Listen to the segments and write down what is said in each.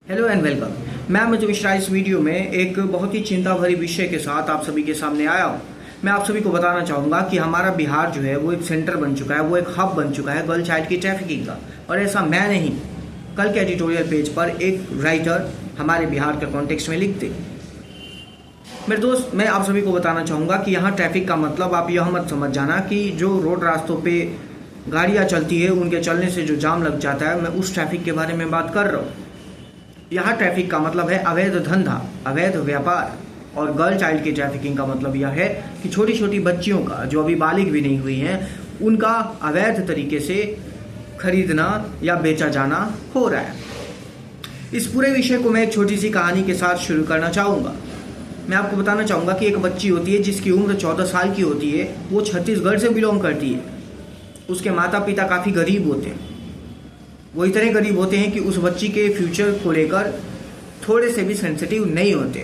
Hello and welcome. मैं मधु मिश्रा इस video में एक बहुत ही चिंता भरी विषय के साथ आप सभी के सामने आया हूँ। मैं आप सभी को बताना चाहूँगा कि हमारा बिहार जो है वो एक सेंटर बन चुका है, वो एक हब बन चुका है गर्ल चाइल्ड की ट्रैफिकिंग का। और ऐसा मैं नहीं, कल के एडिटोरियल पेज पर एक राइटर हमारे बिहार के कॉन्टेक्स्ट में लिखते। मेरे दोस्त, मैं आप सभी को बताना चाहूँगा कि यहाँ ट्रैफिक का मतलब आप यह मत समझ जाना कि जो रोड रास्तों पे गाड़ियाँ चलती है उनके चलने से जो जाम लग जाता है, मैं उस ट्रैफिक के बारे में बात कर रहा हूँ। यहाँ ट्रैफिक का मतलब है अवैध धंधा, अवैध व्यापार। और गर्ल चाइल्ड की ट्रैफिकिंग का मतलब यह है कि छोटी छोटी बच्चियों का, जो अभी बालिग भी नहीं हुई हैं, उनका अवैध तरीके से खरीदना या बेचा जाना हो रहा है। इस पूरे विषय को मैं एक छोटी सी कहानी के साथ शुरू करना चाहूँगा। मैं आपको बताना चाहूँगा कि एक बच्ची होती है जिसकी उम्र 14 साल की होती है। वो छत्तीसगढ़ से बिलोंग करती है। उसके माता पिता काफ़ी गरीब होते हैं। वो इतने गरीब होते हैं कि उस बच्ची के फ्यूचर को लेकर थोड़े से भी सेंसिटिव नहीं होते।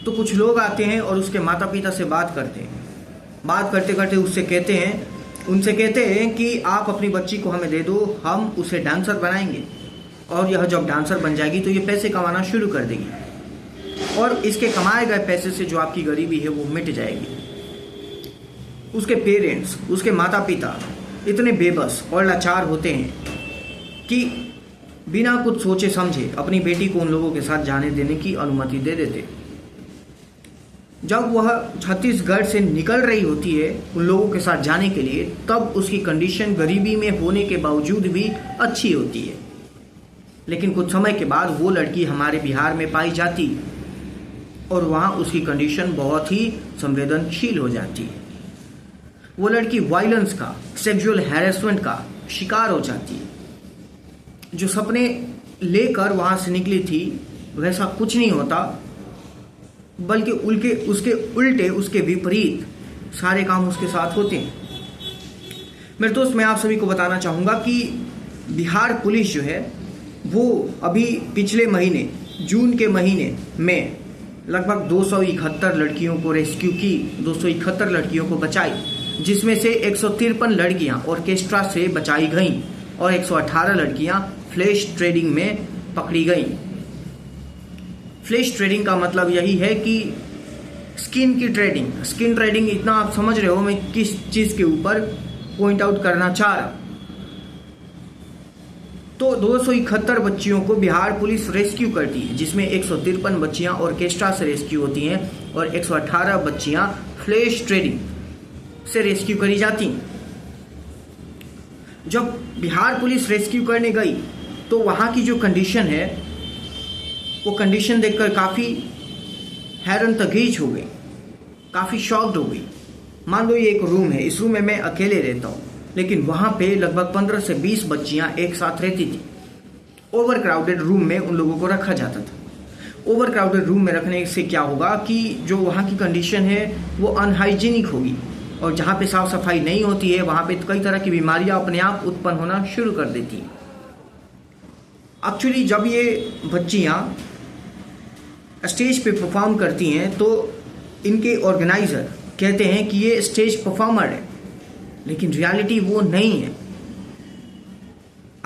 तो कुछ लोग आते हैं और उसके माता पिता से बात करते हैं। बात करते करते उनसे कहते हैं कि आप अपनी बच्ची को हमें दे दो, हम उसे डांसर बनाएंगे और यह जब डांसर बन जाएगी तो ये पैसे कमाना शुरू कर देगी और इसके कमाए गए पैसे से जो आपकी गरीबी है वो मिट जाएगी। उसके पेरेंट्स, उसके माता पिता इतने बेबस और लाचार होते हैं कि बिना कुछ सोचे समझे अपनी बेटी को उन लोगों के साथ जाने देने की अनुमति दे देते। जब वह छत्तीसगढ़ से निकल रही होती है उन लोगों के साथ जाने के लिए, तब उसकी कंडीशन गरीबी में होने के बावजूद भी अच्छी होती है। लेकिन कुछ समय के बाद वो लड़की हमारे बिहार में पाई जाती और वहाँ उसकी कंडीशन बहुत ही संवेदनशील हो जाती है। वो लड़की वायलेंस का, सेक्सुअल हैरेसमेंट का शिकार हो जाती है। जो सपने लेकर वहां से निकली थी वैसा कुछ नहीं होता, बल्कि उसके उल्टे, उसके विपरीत सारे काम उसके साथ होते हैं। मेरे दोस्त, मैं आप सभी को बताना चाहूँगा कि बिहार पुलिस जो है वो अभी पिछले महीने, जून के महीने में लगभग 271 लड़कियों को रेस्क्यू की, 271 लड़कियों को बचाई, जिसमें से 153 लड़कियां ऑर्केस्ट्रा से बचाई गईं और 118 लड़कियां फ्लैश ट्रेडिंग में पकड़ी गईं। फ्लैश ट्रेडिंग का मतलब यही है कि स्किन ट्रेडिंग इतना आप समझ रहे हो मैं किस चीज के ऊपर पॉइंट आउट करना चाह रहा। तो 271 बच्चियों को बिहार पुलिस रेस्क्यू करती है, जिसमें 153 बच्चियां ऑर्केस्ट्रा से रेस्क्यू होती हैं और 118 बच्चियां फ्लैश ट्रेडिंग से रेस्क्यू करी जाती। जब बिहार पुलिस रेस्क्यू करने गई तो वहां की जो कंडीशन है वो कंडीशन देखकर काफी हैरान तगीज हो गई, काफी शॉक्ड हो गई। मान लो ये एक रूम है, इस रूम में मैं अकेले रहता हूं, लेकिन वहां पे लगभग 15 से 20 बच्चियां एक साथ रहती थी। ओवर क्राउडेड रूम में उन लोगों को रखा जाता था। ओवर क्राउडेड रूम में रखने से क्या होगा कि जो वहां की कंडीशन है वो अनहाइजीनिक होगी और जहाँ पे साफ सफाई नहीं होती है वहाँ पे कई तरह की बीमारियां अपने आप उत्पन्न होना शुरू कर देती हैं। एक्चुअली जब ये बच्चियाँ स्टेज पे परफॉर्म करती हैं तो इनके ऑर्गेनाइजर कहते हैं कि ये स्टेज परफॉर्मर है, लेकिन रियलिटी वो नहीं है।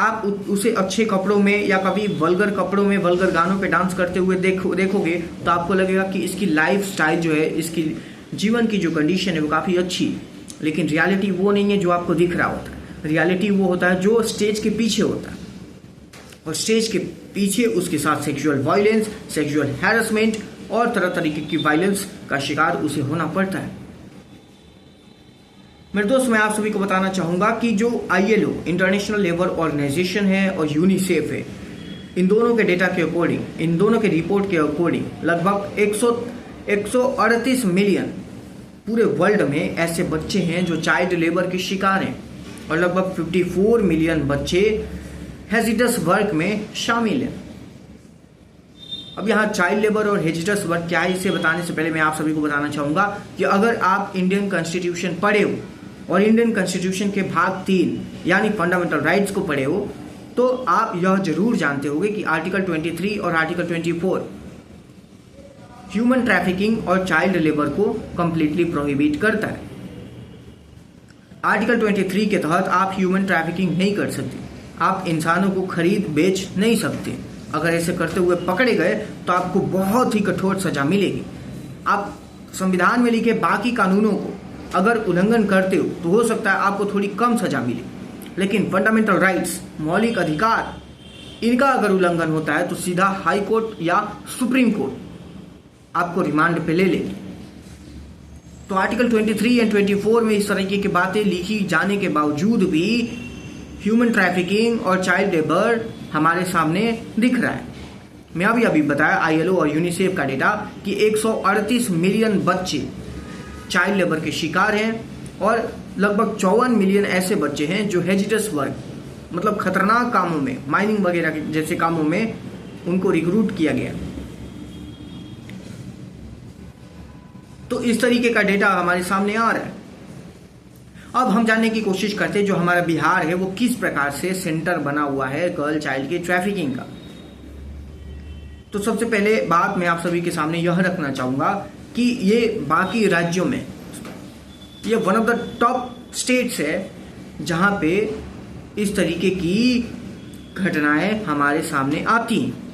आप उसे अच्छे कपड़ों में या कभी वल्गर कपड़ों में वल्गर गानों पे डांस करते हुए देखोगे तो आपको लगेगा कि इसकी लाइफ स्टाइल जो है, इसकी जीवन की जो कंडीशन है वो काफ़ी अच्छी है। लेकिन रियलिटी वो नहीं है जो आपको दिख रहा होता है। रियलिटी वो होता है जो स्टेज के पीछे होता है, और स्टेज के पीछे उसके साथ सेक्सुअल वायलेंस, सेक्सुअल हैरेसमेंट और तरह तरीके की वायलेंस का शिकार उसे होना पड़ता है। मेरे दोस्त, मैं आप सभी को बताना चाहूँगा कि जो ILO, इंटरनेशनल लेबर ऑर्गेनाइजेशन है, और यूनिसेफ है, इन दोनों के डेटा के अकॉर्डिंग, इन दोनों के रिपोर्ट के अकॉर्डिंग लगभग 138 मिलियन पूरे वर्ल्ड में ऐसे बच्चे हैं जो चाइल्ड लेबर के शिकार हैं, और लगभग 54 मिलियन बच्चे हेजिटस वर्क में शामिल हैं। अब यहाँ चाइल्ड लेबर और हेजिटस वर्क क्या है, इसे बताने से पहले मैं आप सभी को बताना चाहूँगा कि अगर आप इंडियन कॉन्स्टिट्यूशन पढ़े हो और इंडियन कॉन्स्टिट्यूशन के भाग 3 यानी फंडामेंटल राइट्स को पढ़े हो, तो आप यह जरूर जानते होंगे कि आर्टिकल 23 और आर्टिकल 24 ह्यूमन ट्रैफिकिंग और चाइल्ड लेबर को कंप्लीटली प्रोहिबिट करता है। आर्टिकल 23 के तहत आप ह्यूमन ट्रैफिकिंग नहीं कर सकते, आप इंसानों को खरीद बेच नहीं सकते, अगर ऐसे करते हुए पकड़े गए तो आपको बहुत ही कठोर सजा मिलेगी। आप संविधान में लिखे बाकी कानूनों को अगर उल्लंघन करते हो तो हो सकता है आपको थोड़ी कम सजा मिले, लेकिन फंडामेंटल राइट्स, मौलिक अधिकार, इनका अगर उल्लंघन होता है तो सीधा हाई कोर्ट या सुप्रीम कोर्ट आपको रिमांड पे ले लेगी। तो आर्टिकल 23 एंड 24 में इस तरीके की बातें लिखी जाने के बावजूद भी ह्यूमन ट्रैफिकिंग और चाइल्ड लेबर हमारे सामने दिख रहा है। मैं अभी बताया आईएलओ और यूनिसेफ का डेटा कि 138 मिलियन बच्चे चाइल्ड लेबर के शिकार हैं और लगभग 54 मिलियन ऐसे बच्चे हैं जो हेजिटस वर्क, मतलब खतरनाक कामों में, माइनिंग वगैरह जैसे कामों में उनको रिक्रूट किया गया। तो इस तरीके का डेटा हमारे सामने आ रहा है। अब हम जानने की कोशिश करते हैं जो हमारा बिहार है वो किस प्रकार से सेंटर बना हुआ है गर्ल चाइल्ड की ट्रैफिकिंग का। तो सबसे पहले बात मैं आप सभी के सामने यह रखना चाहूंगा कि ये बाकी राज्यों में ये one of the top states है जहां पे इस तरीके की घटनाएं हमारे सामने आती हैं।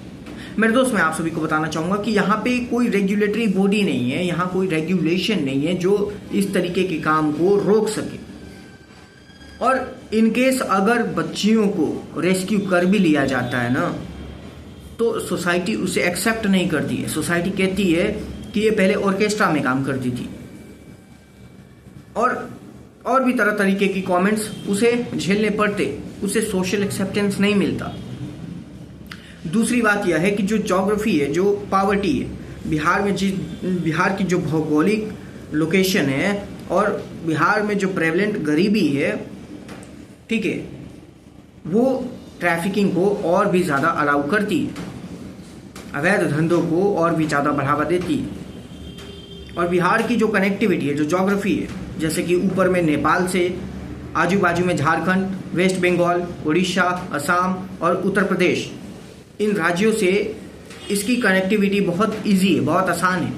मेरे दोस्त, मैं आप सभी को बताना चाहूंगा कि यहाँ पे कोई रेगुलेटरी बॉडी नहीं है, यहाँ कोई रेगुलेशन नहीं है जो इस तरीके के काम को रोक सके। और इनकेस अगर बच्चियों को रेस्क्यू कर भी लिया जाता है ना, तो सोसाइटी उसे एक्सेप्ट नहीं करती है। सोसाइटी कहती है कि ये पहले ऑर्केस्ट्रा में काम करती थी, और भी तरह तरीके की कमेंट्स उसे झेलने पड़ते, उसे सोशल एक्सेप्टेंस नहीं मिलता। दूसरी बात यह है कि जो ज्योग्राफी है, जो पावर्टी है, बिहार की जो भौगोलिक लोकेशन है और बिहार में जो प्रेवलेंट गरीबी है, ठीक है, वो ट्रैफिकिंग को और भी ज़्यादा अलाउ करती है, अवैध धंधों को और भी ज़्यादा बढ़ावा देती है। और बिहार की जो कनेक्टिविटी है, जो ज्योग्राफी है, जैसे कि ऊपर में नेपाल से, आजू बाजू में झारखंड, वेस्ट बंगाल, उड़ीसा, असम और उत्तर प्रदेश, इन राज्यों से इसकी कनेक्टिविटी बहुत इजी है, बहुत आसान है।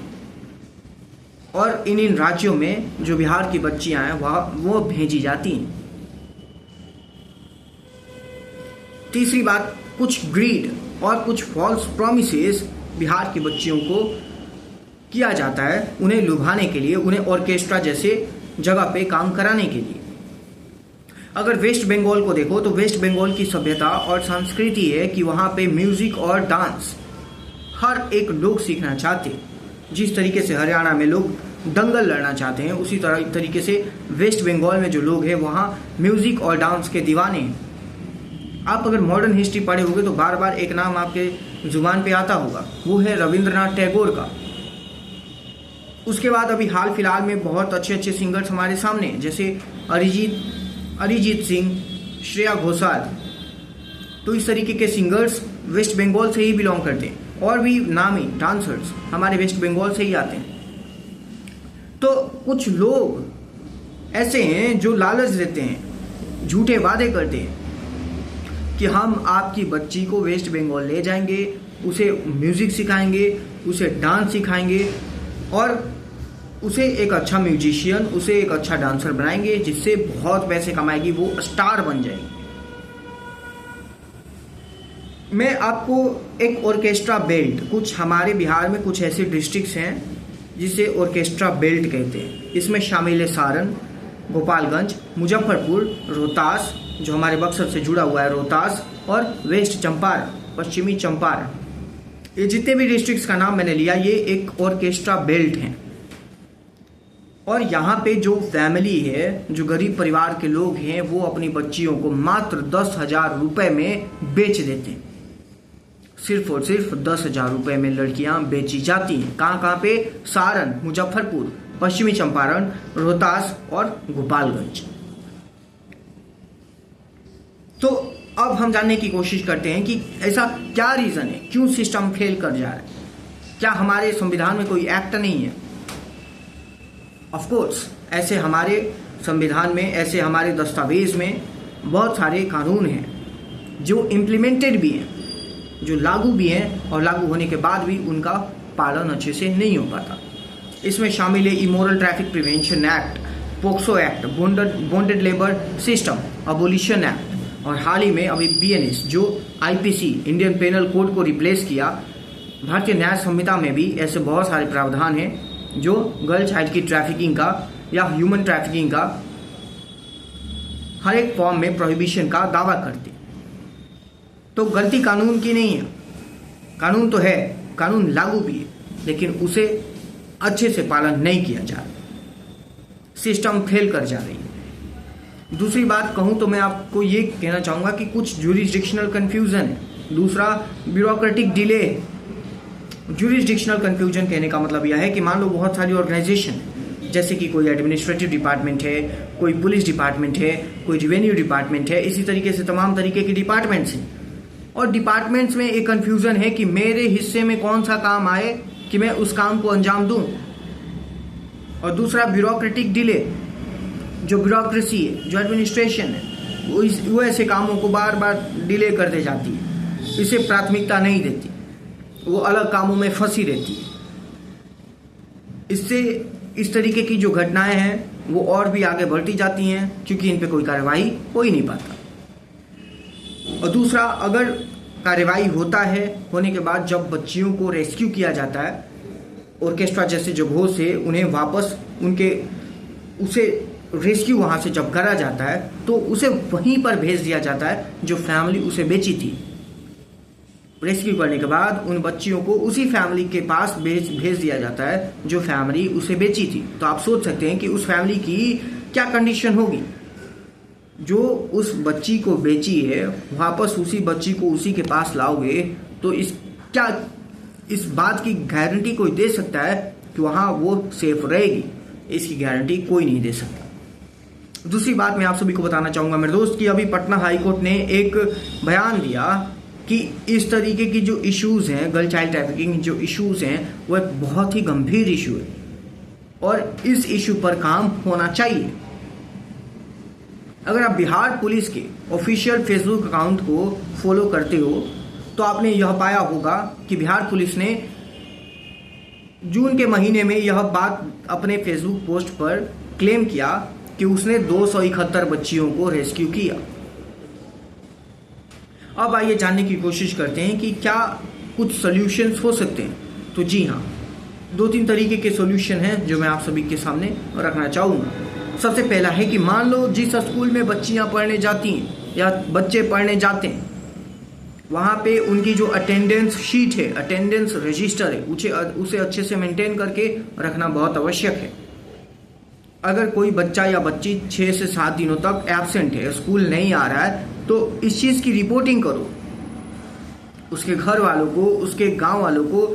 और इन राज्यों में जो बिहार की बच्चियां हैं वो भेजी जाती हैं। तीसरी बात, कुछ ग्रीड और कुछ फॉल्स प्रॉमिसेस बिहार की बच्चियों को किया जाता है, उन्हें लुभाने के लिए, उन्हें ऑर्केस्ट्रा जैसे जगह पे काम कराने के लिए। अगर वेस्ट बंगाल को देखो तो वेस्ट बंगाल की सभ्यता और संस्कृति है कि वहाँ पे म्यूजिक और डांस हर एक लोग सीखना चाहते हैं। जिस तरीके से हरियाणा में लोग दंगल लड़ना चाहते हैं, उसी तरीके से वेस्ट बंगाल में जो लोग हैं वहाँ म्यूजिक और डांस के दीवाने हैं। आप अगर मॉडर्न हिस्ट्री पढ़े होंगे तो बार बार एक नाम आपके जुबान पे आता होगा, वो है रविंद्रनाथ टैगोर का। उसके बाद अभी हाल फिलहाल में बहुत अच्छे अच्छे सिंगर्स हमारे सामने, जैसे अरिजीत सिंह, श्रेया घोषाल। तो इस तरीके के सिंगर्स वेस्ट बंगाल से ही बिलोंग करते हैं, और भी नामी डांसर्स हमारे वेस्ट बंगाल से ही आते हैं। तो कुछ लोग ऐसे हैं जो लालच देते हैं, झूठे वादे करते हैं कि हम आपकी बच्ची को वेस्ट बंगाल ले जाएंगे, उसे म्यूजिक सिखाएंगे, उसे डांस सिखाएंगे और उसे एक अच्छा म्यूजिशियन, उसे एक अच्छा डांसर बनाएंगे, जिससे बहुत पैसे कमाएगी, वो स्टार बन जाएगी। मैं आपको एक ऑर्केस्ट्रा बेल्ट, कुछ हमारे बिहार में कुछ ऐसे डिस्ट्रिक्ट्स हैं जिसे ऑर्केस्ट्रा बेल्ट कहते हैं। इसमें शामिल है सारण, गोपालगंज, मुजफ्फरपुर, रोहतास, जो हमारे बक्सर से जुड़ा हुआ है रोहतास, और वेस्ट चंपारण, पश्चिमी चंपारण। ये जितने भी डिस्ट्रिक्ट्स का नाम मैंने लिया, ये एक ऑर्केस्ट्रा बेल्ट हैं। और यहाँ पे जो फैमिली है, जो गरीब परिवार के लोग हैं, वो अपनी बच्चियों को मात्र 10,000 रुपये में बेच देते हैं। सिर्फ और सिर्फ 10,000 रुपये में लड़कियां बेची जाती हैं। कहाँ पे? सारण, मुजफ्फरपुर, पश्चिमी चंपारण, रोहतास और गोपालगंज। तो अब हम जानने की कोशिश करते हैं कि ऐसा क्या रीज़न है, क्यों सिस्टम फेल कर जा रहा है। क्या हमारे संविधान में कोई एक्ट नहीं है? ऑफ कोर्स, ऐसे हमारे संविधान में, ऐसे हमारे दस्तावेज में बहुत सारे कानून हैं जो इम्प्लीमेंटेड भी हैं, जो लागू भी हैं, और लागू होने के बाद भी उनका पालन अच्छे से नहीं हो पाता। इसमें शामिल है immoral traffic prevention act, POCSO act, bonded labour system abolition act, और हाल ही में अभी BNS जो IPC इंडियन पेनल कोड को रिप्लेस किया, भारतीय न्याय संहिता में भी ऐसे बहुत सारे प्रावधान हैं जो गर्ल चाइल्ड की ट्रैफिकिंग का या ह्यूमन ट्रैफिकिंग का हर एक फॉर्म में प्रोहिबिशन का दावा करते। तो गलती कानून की नहीं है, कानून तो है, कानून लागू भी है, लेकिन उसे अच्छे से पालन नहीं किया जा रहा, सिस्टम फेल कर जा रही है। दूसरी बात कहूँ तो मैं आपको ये कहना चाहूँगा कि कुछ ज्यूरिसडिक्शनल कन्फ्यूज़न है। दूसरा ब्यूरोक्रेटिक डिले। ज्यूरिसडिक्शनल कन्फ्यूजन कहने का मतलब यह है कि मान लो बहुत सारी ऑर्गेनाइजेशन जैसे कि कोई एडमिनिस्ट्रेटिव डिपार्टमेंट है, कोई पुलिस डिपार्टमेंट है, कोई रिवेन्यू डिपार्टमेंट है, इसी तरीके से तमाम तरीके के डिपार्टमेंट्स हैं। और डिपार्टमेंट्स में एक कन्फ्यूज़न है कि मेरे हिस्से में कौन सा काम आए कि मैं उस काम को अंजाम दूं। और दूसरा ब्यूरोक्रेटिक डिले, जो ब्यूरोक्रेसी है, जो एडमिनिस्ट्रेशन है, वो ऐसे कामों को बार बार डिले करते जाती है, इसे प्राथमिकता नहीं देती, वो अलग कामों में फंसी रहती है। इससे इस तरीके की जो घटनाएं हैं वो और भी आगे बढ़ती जाती हैं, क्योंकि इन पे कोई कार्रवाई हो ही नहीं पाता। और दूसरा, अगर कार्रवाई होता है, होने के बाद जब बच्चियों को रेस्क्यू किया जाता है ऑर्केस्ट्रा जैसे जगहों से, उन्हें वापस उसे रेस्क्यू वहाँ से जब करा जाता है तो उसे वहीं पर भेज दिया जाता है जो फैमिली उसे बेची थी। रेस्क्यू करने के बाद उन बच्चियों को उसी फैमिली के पास भेज दिया जाता है जो फैमिली उसे बेची थी। तो आप सोच सकते हैं कि उस फैमिली की क्या कंडीशन होगी। जो उस बच्ची को बेची है वापस उसी बच्ची को उसी के पास लाओगे तो इस बात की गारंटी कोई दे सकता है कि वहाँ वो सेफ रहेगी? इसकी गारंटी कोई नहीं दे सकता। दूसरी बात मैं आप सभी को बताना चाहूँगा मेरे दोस्त कि अभी पटना हाई कोर्ट ने एक बयान दिया कि इस तरीके की जो इश्यूज़ हैं, गर्ल चाइल्ड ट्रैफिकिंग जो इश्यूज़ हैं, वो एक बहुत ही गंभीर इशू है और इस इशू पर काम होना चाहिए। अगर आप बिहार पुलिस के ऑफिशियल फेसबुक अकाउंट को फॉलो करते हो तो आपने यह पाया होगा कि बिहार पुलिस ने जून के महीने में यह बात अपने फेसबुक पोस्ट पर क्लेम किया कि उसने 271 बच्चियों को रेस्क्यू किया। अब आइए जानने की कोशिश करते हैं कि क्या कुछ सॉल्यूशंस हो सकते हैं। तो जी हाँ, 2-3 तरीके के सॉल्यूशन हैं जो मैं आप सभी के सामने रखना चाहूँगा। सबसे पहला है कि मान लो जिस स्कूल में बच्चियाँ पढ़ने जाती हैं या बच्चे पढ़ने जाते हैं, वहाँ पे उनकी जो अटेंडेंस शीट है, अटेंडेंस रजिस्टर है, उसे अच्छे से मेंटेन करके रखना बहुत आवश्यक है। अगर कोई बच्चा या बच्ची 6 से 7 दिनों तक एब्सेंट है, स्कूल नहीं आ रहा है, तो इस चीज़ की रिपोर्टिंग करो उसके घर वालों को, उसके गांव वालों को,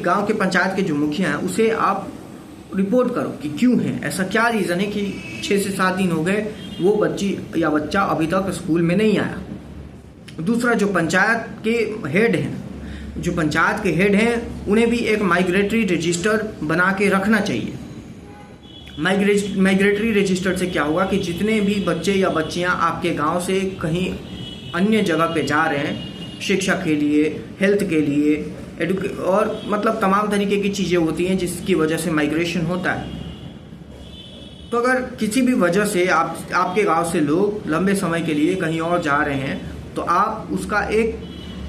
गांव के पंचायत के जो मुखिया हैं उसे आप रिपोर्ट करो कि क्यों है, ऐसा क्या रीज़न है कि 6 से 7 दिन हो गए वो बच्ची या बच्चा अभी तक स्कूल में नहीं आया। दूसरा, जो पंचायत के हेड हैं उन्हें भी एक माइग्रेटरी रजिस्टर बना के रखना चाहिए। माइग्रेटरी रजिस्टर से क्या होगा कि जितने भी बच्चे या बच्चियां आपके गांव से कहीं अन्य जगह पे जा रहे हैं, शिक्षा के लिए, हेल्थ के लिए, और मतलब तमाम तरीके की चीज़ें होती हैं जिसकी वजह से माइग्रेशन होता है। तो अगर किसी भी वजह से आपके गांव से लोग लंबे समय के लिए कहीं और जा रहे हैं तो आप उसका एक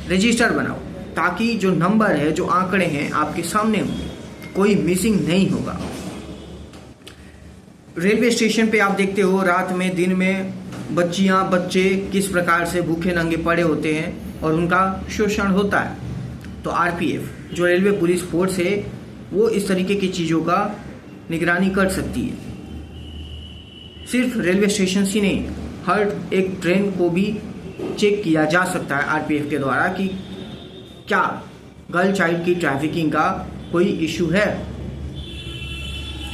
रजिस्टर बनाओ, ताकि जो नंबर है, जो आंकड़े हैं आपके सामने होंगे, कोई मिसिंग नहीं होगा। रेलवे स्टेशन पे आप देखते हो रात में, दिन में बच्चियां, बच्चे किस प्रकार से भूखे नंगे पड़े होते हैं और उनका शोषण होता है। तो RPF जो रेलवे पुलिस फोर्स है वो इस तरीके की चीज़ों का निगरानी कर सकती है। सिर्फ रेलवे स्टेशन ही नहीं, हर एक ट्रेन को भी चेक किया जा सकता है RPF के द्वारा कि क्या गर्ल चाइल्ड की ट्रैफिकिंग का कोई इशू है,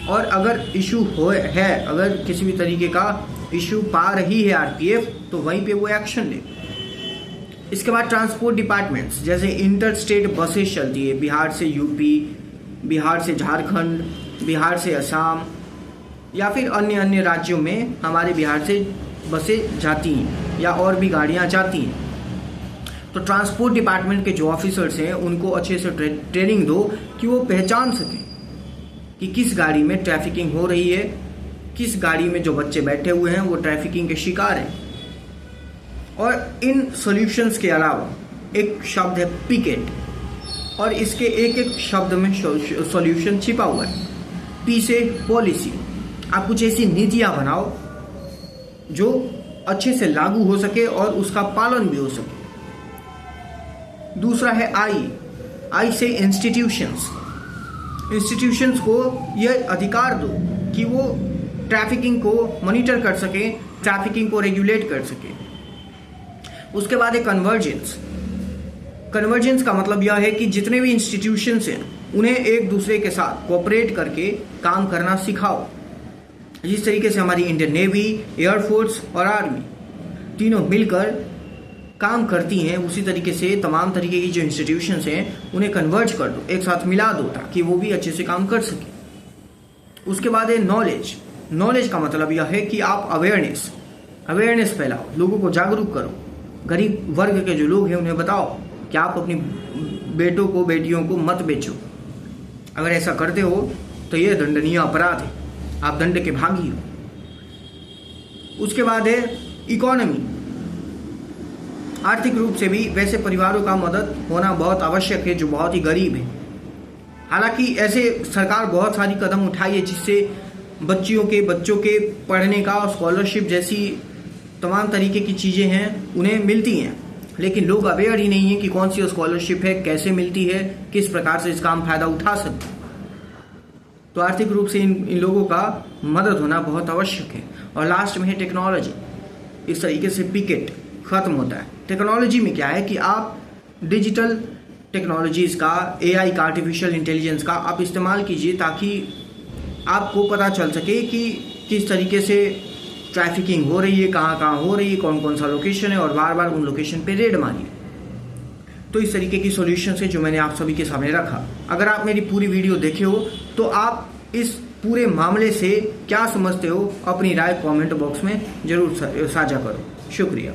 और अगर इशू है, अगर किसी भी तरीके का इशू पा रही है RPF तो वहीं पे वो एक्शन ले। इसके बाद ट्रांसपोर्ट डिपार्टमेंट्स, जैसे इंटर स्टेट बसेस चलती है, बिहार से यूपी, बिहार से झारखंड, बिहार से असम या फिर अन्य राज्यों में हमारे बिहार से बसें जाती हैं या और भी गाड़ियां जाती हैं। तो ट्रांसपोर्ट डिपार्टमेंट के जो ऑफिसर्स हैं उनको अच्छे से ट्रेनिंग दो कि वो पहचान सकें कि किस गाड़ी में ट्रैफिकिंग हो रही है, किस गाड़ी में जो बच्चे बैठे हुए हैं वो ट्रैफिकिंग के शिकार हैं। और इन सॉल्यूशंस के अलावा एक शब्द है पिकेट, और इसके एक एक शब्द में सॉल्यूशन छिपा हुआ है। पी से पॉलिसी, आप कुछ ऐसी नीतियां बनाओ जो अच्छे से लागू हो सके और उसका पालन भी हो सके। दूसरा है आई से इंस्टीट्यूशंस, इंस्टीट्यूशंस को यह अधिकार दो कि वो ट्रैफिकिंग को मॉनिटर कर सके, ट्रैफिकिंग को रेगुलेट कर सके। उसके बाद है कन्वर्जेंस। कन्वर्जेंस का मतलब यह है कि जितने भी इंस्टीट्यूशंस हैं उन्हें एक दूसरे के साथ कोऑपरेट करके काम करना सिखाओ। जिस तरीके से हमारी इंडियन नेवी, एयरफोर्स और आर्मी तीनों मिलकर काम करती हैं, उसी तरीके से तमाम तरीके की जो इंस्टीट्यूशंस हैं उन्हें कन्वर्ज कर दो, एक साथ मिला दो, ताकि वो भी अच्छे से काम कर सके। उसके बाद है नॉलेज। नॉलेज का मतलब यह है कि आप अवेयरनेस फैलाओ, लोगों को जागरूक करो। गरीब वर्ग के जो लोग हैं उन्हें बताओ कि आप अपनी बेटों को, बेटियों को मत बेचो। अगर ऐसा करते हो तो यह दंडनीय अपराध है, आप दंड के भागी हो। उसके बाद है इकोनॉमी। आर्थिक रूप से भी वैसे परिवारों का मदद होना बहुत आवश्यक है जो बहुत ही गरीब है। हालांकि ऐसे सरकार बहुत सारी कदम उठाई है जिससे बच्चों के पढ़ने का, स्कॉलरशिप जैसी तमाम तरीके की चीज़ें हैं उन्हें मिलती हैं, लेकिन लोग अवेयर ही नहीं है कि कौन सी स्कॉलरशिप है, कैसे मिलती है, किस प्रकार से इसका हम फायदा उठा सकते हैं। तो आर्थिक रूप से इन लोगों का मदद होना बहुत आवश्यक है। और लास्ट में है टेक्नोलॉजी। इस तरीके से पिकेट खत्म होता है। टेक्नोलॉजी में क्या है कि आप डिजिटल टेक्नोलॉजीज़ का, एआई का, आर्टिफिशियल इंटेलिजेंस का आप इस्तेमाल कीजिए ताकि आपको पता चल सके कि किस तरीके से ट्रैफिकिंग हो रही है, कहाँ कहाँ हो रही है, कौन कौन सा लोकेशन है, और बार बार उन लोकेशन पे रेड मारिए। तो इस तरीके की सॉल्यूशन है जो मैंने आप सभी के सामने रखा। अगर आप मेरी पूरी वीडियो देखे हो तो आप इस पूरे मामले से क्या समझते हो, अपनी राय कमेंट बॉक्स में जरूर साझा करो। शुक्रिया।